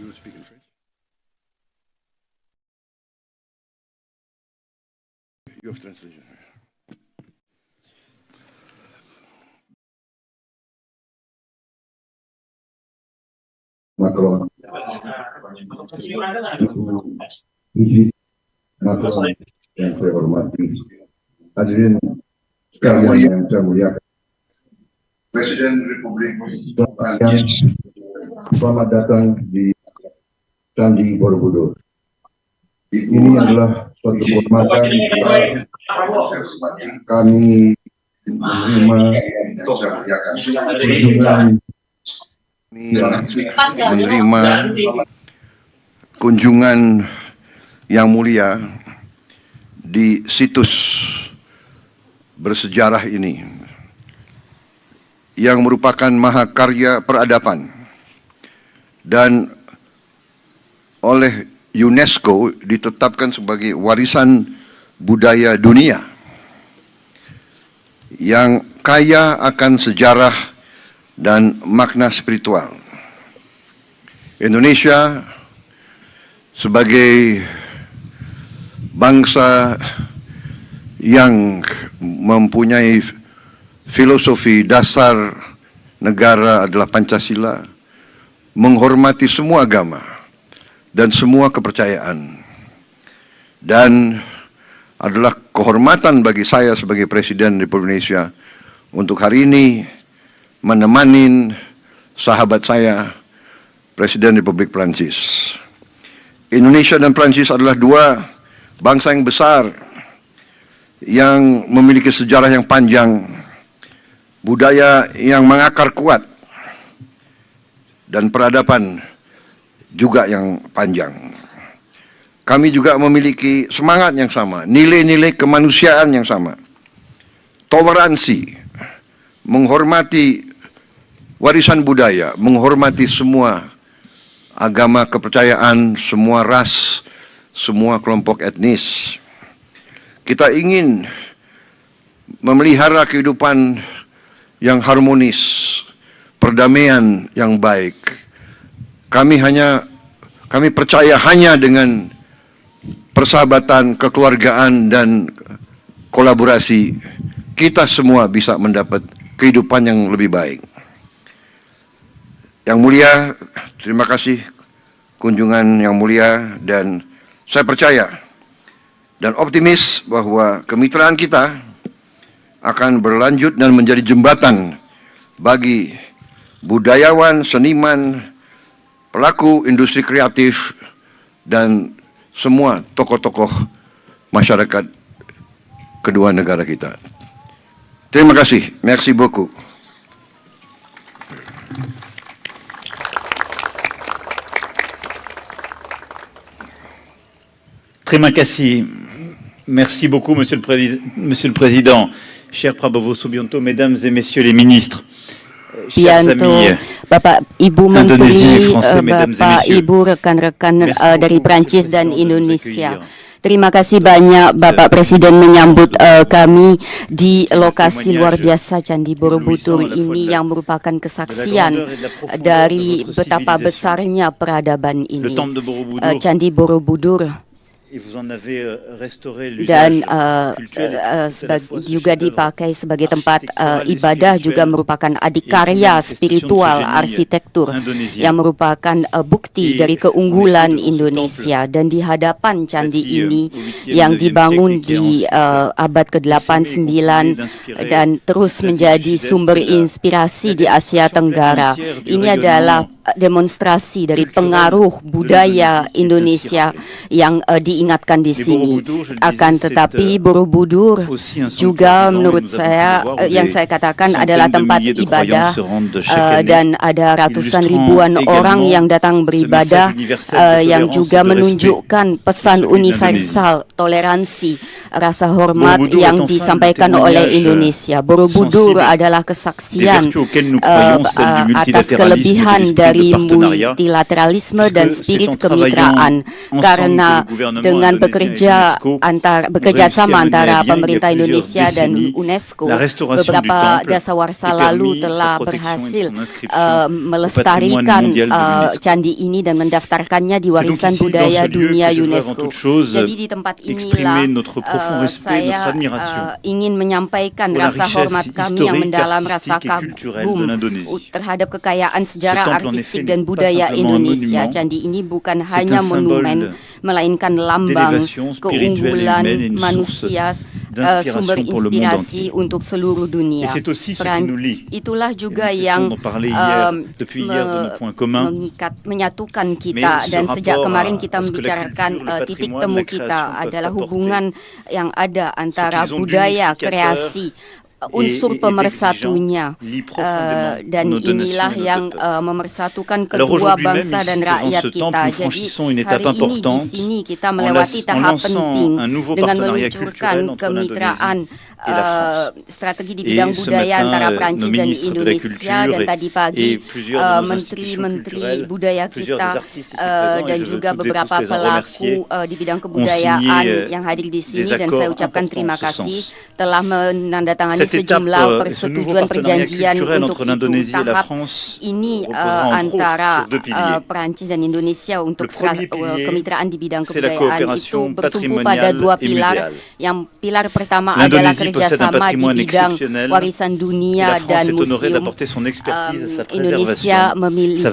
to speak in French? You have translation. Macron, Ibu Macron yang saya hormati, hadirin sekalian yang saya muliakan, Presiden Republik Prancis, selamat datang di Candi Borobudur. Ini adalah suatu kehormatan besar kami menerima kunjungan yang mulia di situs bersejarah ini yang merupakan mahakarya peradaban dan oleh UNESCO ditetapkan sebagai warisan budaya dunia yang kaya akan sejarah dan makna spiritual. Indonesia sebagai bangsa yang mempunyai filosofi dasar negara adalah Pancasila, menghormati semua agama dan semua kepercayaan, dan adalah kehormatan bagi saya sebagai Presiden Republik Indonesia untuk hari ini menemani sahabat saya, Presiden Republik Prancis. Indonesia dan Prancis adalah dua bangsa yang besar yang memiliki sejarah yang panjang, budaya yang mengakar kuat, dan peradaban juga yang panjang. Kami juga memiliki semangat yang sama, nilai-nilai kemanusiaan yang sama, toleransi, menghormati warisan budaya, menghormati semua agama, kepercayaan, semua ras, semua kelompok etnis. Kita ingin memelihara kehidupan yang harmonis, perdamaian yang baik. Kami percaya hanya dengan persahabatan, kekeluargaan, dan kolaborasi, kita semua bisa mendapat kehidupan yang lebih baik. Yang mulia, terima kasih kunjungan yang mulia, dan saya percaya dan optimis bahwa kemitraan kita akan berlanjut dan menjadi jembatan bagi budayawan, seniman, pelaku industri kreatif, dan semua tokoh-tokoh masyarakat kedua negara kita. Terima kasih. Merci beaucoup. Terima kasih. Merci beaucoup, Monsieur le Président. Cher Prabowo Subianto, Mesdames et Messieurs les ministres, chers amis Bapak Ibu Menteri, Indonésiens, Français, Mesdames et Bapak Messieurs, Ibu rekan-rekan dari beaucoup Prancis pour dan cette Indonesia. accueillir. Terima kasih banyak Bapak Presiden menyambut kami di lokasi luar biasa Candi Borobudur ini, yang merupakan kesaksian dari betapa besarnya peradaban ini. Candi Borobudur dan juga dipakai sebagai tempat ibadah, juga merupakan adikarya spiritual arsitektur yang merupakan bukti dari keunggulan Indonesia. Dan di hadapan candi ini yang dibangun di abad ke-8, 9 dan terus menjadi sumber inspirasi di Asia Tenggara, ini adalah demonstrasi dari pengaruh budaya Indonesia yang diingatkan di sini. Akan tetapi Borobudur juga menurut saya yang saya katakan adalah tempat ibadah, dan ada ratusan ribuan orang yang datang beribadah, yang juga menunjukkan pesan universal toleransi, rasa hormat yang disampaikan oleh Indonesia. Borobudur adalah kesaksian atas kelebihan dari dari multilateralisme dan spirit kemitraan, karena dengan bekerjasama antara pemerintah Indonesia dan UNESCO, beberapa dasawarsa lalu telah berhasil melestarikan candi ini dan mendaftarkannya di warisan budaya dunia UNESCO. Jadi di tempat inilah saya ingin menyampaikan rasa hormat kami yang mendalam, rasa kagum terhadap kekayaan sejarah artistik dan budaya Indonesia. Candi ini bukan hanya monumen, melainkan lambang keunggulan manusia, sumber inspirasi untuk seluruh dunia. Itulah juga yang menyatukan kita, dan sejak kemarin kita membicarakan titik temu kita adalah hubungan yang ada antara budaya, kreasi, unsur pemersatunya, dan inilah yang memersatukan kedua bangsa dan rakyat kita. Jadi hari ini di sini kita melewati tahap penting dengan meluncurkan kemitraan strategi di bidang budaya antara Prancis dan Indonesia, dan tadi pagi menteri-menteri budaya kita dan juga beberapa pelaku di bidang kebudayaan yang hadir di sini, dan saya ucapkan terima kasih telah menandatangani sejumlah persetujuan perjanjian untuk itu. Tahap ini antara Prancis dan Indonesia untuk kemitraan di bidang kebudayaan itu bertumpu pada dua pilar. Yang pilar pertama adalah kerjasama di bidang warisan dunia dan museum. Indonesia memiliki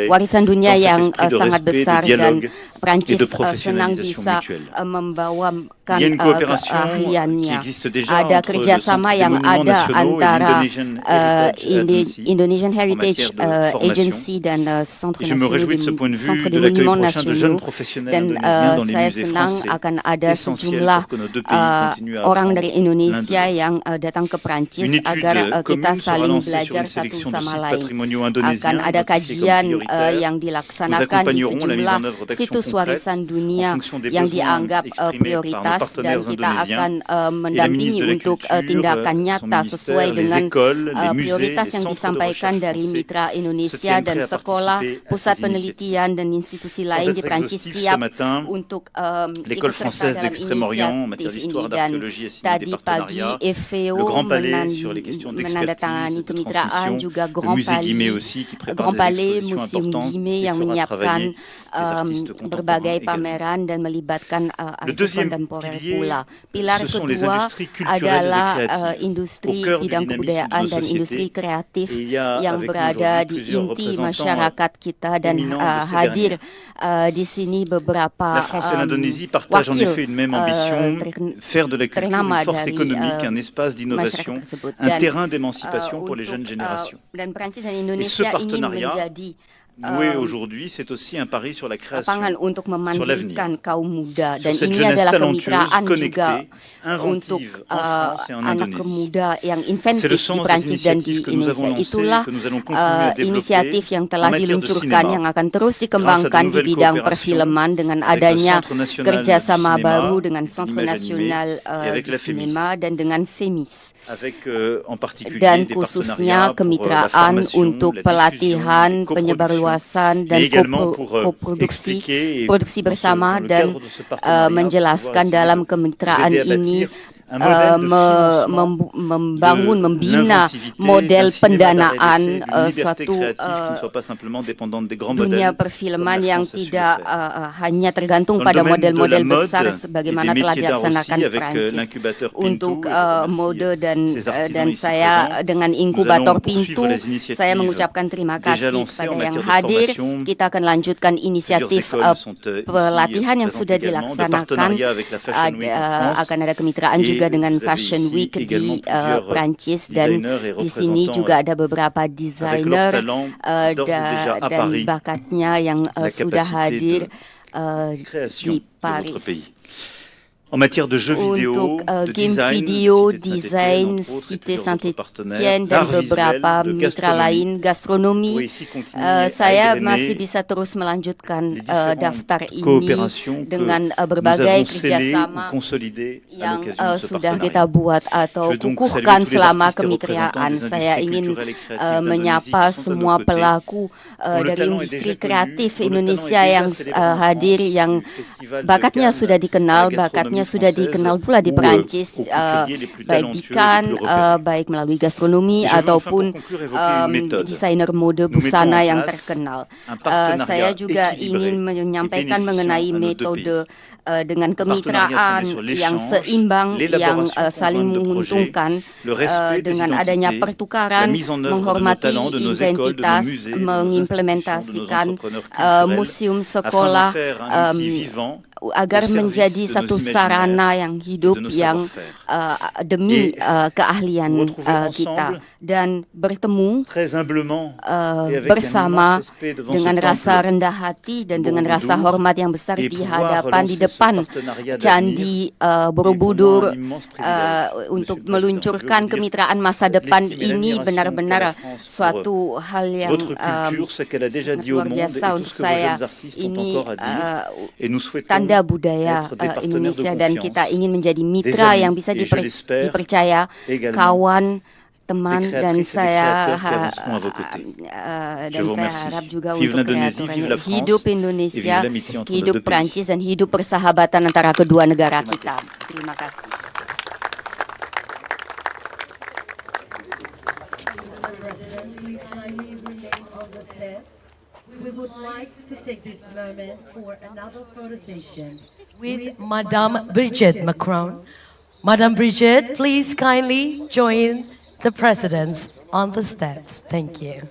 warisan dunia yang sangat besar, dan Prancis senang bisa membawakan keahliannya. Ada kerjasama yang ada antara Indonesian Heritage Agency dan Centre des Monuments Nationaux, dan saya senang akan ada sejumlah orang dari Indonesia yang datang ke Prancis agar kita saling belajar satu sama lain. Akan ada kajian yang dilaksanakan di sejumlah situs warisan dunia yang dianggap prioritas, dan kita akan mendampingi untuk tindakan nyata sesuai dengan prioritas yang disampaikan dari mitra Indonesia, dan sekolah, pusat penelitian dan institusi lain di Prancis siap untuk ikut serta dalam inisiatif ini. Dan tadi pagi FVO menandatangani kemitraan juga Grand Palais Museum Guimet yang menyiapkan berbagai pameran dan melibatkan artis kontemporer pula. Pilar kedua adalah industri bidang kebudayaan dan industri kreatif yang berada di inti masyarakat kita, dan hadir di sini beberapa wakil ternama dari masyarakat tersebut, dan Prancis dan Indonesia ingin menjadi aujourd'hui, c'est aussi un pari sur la création, untuk memandirikan kaum muda, dan ini adalah kemitraan juga untuk anak muda yang inventif di Prancis dan di Indonesia. Itulah inisiatif yang telah diluncurkan, yang akan terus dikembangkan di bidang perfilman dengan adanya kerjasama baru dengan Centre National du Cinéma dan dengan FEMIS, dan khususnya kemitraan untuk pelatihan, penyebarluasan dan produksi bersama, dan menjelaskan dalam kemitraan ini membina model pendanaan suatu dunia perfilman yang tidak hanya tergantung pada model-model besar sebagaimana telah dilaksanakan Prancis untuk mode, dan saya dengan inkubator pintu saya mengucapkan terima kasih kepada yang hadir. Kita akan lanjutkan inisiatif pelatihan yang sudah dilaksanakan. Akan ada kemitraan juga dengan Fashion Week di Prancis, dan di sini juga ada beberapa desainer dan bakatnya yang sudah hadir di Paris. en matière de jeux vidéo, untuk de game design, video, Cité de desain, Saint-Étienne, entre autres, et Cité plusieurs autres partenaires, Saint-Étienne, dan d'art visuel, beberapa de mitra gastronomie, lain, gastronomi. pourrait ici continuer à Saya égrener masih bisa terus melanjutkan les différentes daftar ini coopérations que dengan nous berbagai avons scellées ou kerjasama consolidées à yang l'occasion de ce sudah partenariat. kita buat atau Je veux donc kukuhkan saluer tous les selama artistes et représentants kemitraan. des Saya industries ingin culturelles et créatives d'Indonésie menyapa qui sont à nos semua côtés, pelaku dont le dari talent est industri déjà connu, kreatif dont le talent est Indonesia déjà yang célébré en hadir, France, yang du Festival de bakatnya Cannes sudah à dikenal, la bakatnya gastronomie sudah française, dikenal pula di ou, Perancis, aux couturiers les plus baik di talentueux et les Cannes, plus repérés. baik melalui gastronomi Et je veux enfin, ataupun pour conclure, évoquer une méthode. desainer mode Nous mettons busana en yang place terkenal. un partenariat Saya juga équilibré ingin et menyampaikan bénéficiant mengenai à nos deux metode pays. dengan Un partenariat kemitraan fondé sur yang l'échange, seimbang, yang l'élaboration saling conjointe de projets, menguntungkan, le respect des dengan adanya identités, pertukaran, la mise en œuvre de nos menghormati talents, de nos écoles, de nos identitas, musées, de nos institutions, de nos mengimplementasikan entrepreneurs culturels, museum afin d'en sekolah faire un outil vivant agar au service menjadi de nos satu imaginaires sarana yang et hidup de nos yang savoir-faire. demi Et keahlian nous retrouver kita, ensemble dan bertemu très humblement et avec bersama un immense respect devant dengan ce rasa temple rendah hati dan dengan Borobudur, rasa hormat yang besar et di pouvoir hadapan, di relancer ce depan partenariat Candi d'avenir est Borobudur, pour moi un immense privilège, untuk Monsieur le Président. meluncurkan Je veux dire kemitraan masa depan l'estime et ini l'admiration benar-benar qu'a la France suatu hal yang votre culture, ce qu'elle a déjà dit au luar monde et biasa tout untuk ce que vos saya. jeunes artistes ont Ini encore à dire. Et nous souhaitons tanda budaya être des partenaires de Indonesia, dan kita confiance, ingin menjadi des mitra amis, yang bisa et je l'espère dipercaya, également kawan, teman, des dan créatrices et des saya créateurs qui avanceront à vos côtés. Je dan vous saya remercie. harap juga Vive untuk l'Indonésie, vive la kreatornya France, hidup et vive Indonesia, l'amitié entre nos hidup deux pays. Prancis, dan hidup persahabatan antara kedua negara kita. Terima kasih. Please kindly remain on the steps. We would like to take this moment for another photo session with Madame Brigitte Macron. Madame Brigitte, please kindly join the presidents on the steps. Thank you.